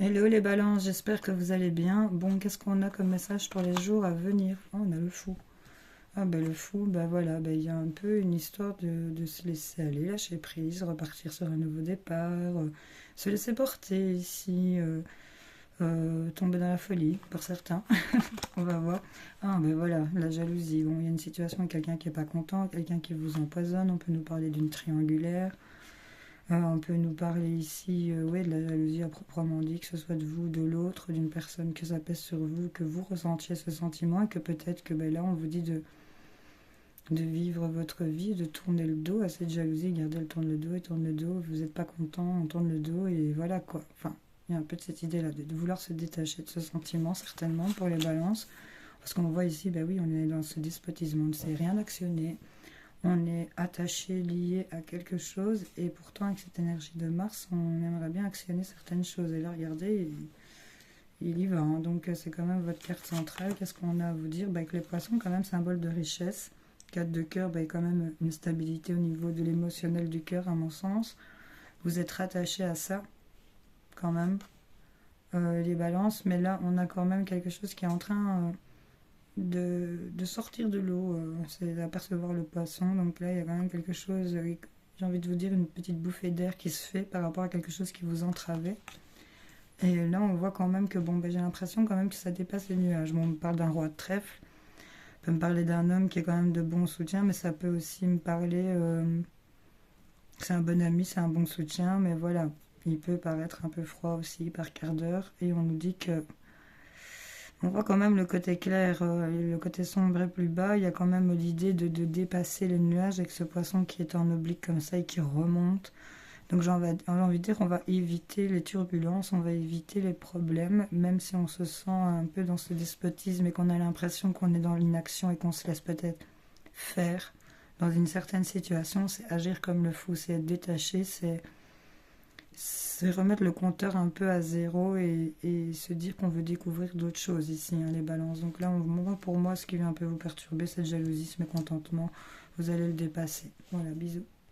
Hello les balances, j'espère que vous allez bien. Bon, qu'est-ce qu'on a comme message pour les jours à venir? Oh, on a le fou. Ah ben le fou, ben voilà, ben il y a un peu une histoire de se laisser aller, lâcher prise, repartir sur un nouveau départ, se laisser porter ici, tomber dans la folie pour certains. On va voir. Ah ben voilà, la jalousie. Bon, il y a une situation avec quelqu'un qui est pas content, quelqu'un qui vous empoisonne. On peut nous parler d'une triangulaire. On peut nous parler ici ouais, de la jalousie à proprement dit, que ce soit de vous, de l'autre, d'une personne que ça pèse sur vous, que vous ressentiez ce sentiment et que peut-être que ben là on vous dit de vivre votre vie, de tourner le dos à cette jalousie, garder elle tourne le dos et tourne le dos, vous n'êtes pas content, on tourne le dos et voilà quoi. Enfin, il y a un peu de cette idée-là, de vouloir se détacher de ce sentiment certainement pour les balances. Parce qu'on voit ici, ben oui, on est dans ce despotisme, on ne sait rien actionner. On est attaché, lié à quelque chose, et pourtant avec cette énergie de Mars, on aimerait bien actionner certaines choses. Et là, regardez, il y va. Hein. Donc c'est quand même votre carte centrale. Qu'est-ce qu'on a à vous dire? Que les poissons, quand même, symbole de richesse. 4 de cœur, quand même une stabilité au niveau de l'émotionnel du cœur, à mon sens. Vous êtes rattaché à ça, quand même, les balances. Mais là, on a quand même quelque chose qui est en train de sortir de l'eau, c'est d'apercevoir le poisson. Donc là, il y a quand même quelque chose, j'ai envie de vous dire, une petite bouffée d'air qui se fait par rapport à quelque chose qui vous entravait. Et là, on voit quand même que, bon, j'ai l'impression quand même que ça dépasse les nuages. Bon, on me parle d'un roi de trèfle, on peut me parler d'un homme qui est quand même de bon soutien, mais ça peut aussi me parler que c'est un bon ami, c'est un bon soutien, mais voilà, il peut paraître un peu froid aussi par quart d'heure. Et on nous dit que on voit quand même le côté clair, le côté sombre et plus bas. Il y a quand même l'idée de dépasser les nuages avec ce poisson qui est en oblique comme ça et qui remonte. Donc j'ai envie de dire qu'on va éviter les turbulences, on va éviter les problèmes, même si on se sent un peu dans ce despotisme et qu'on a l'impression qu'on est dans l'inaction et qu'on se laisse peut-être faire. Dans une certaine situation, c'est agir comme le fou, c'est être détaché, c'est remettre le compteur un peu à zéro et se dire qu'on veut découvrir d'autres choses ici, hein, les balances. Donc là, pour moi, ce qui vient un peu vous perturber, cette jalousie, ce mécontentement, vous allez le dépasser. Voilà, bisous.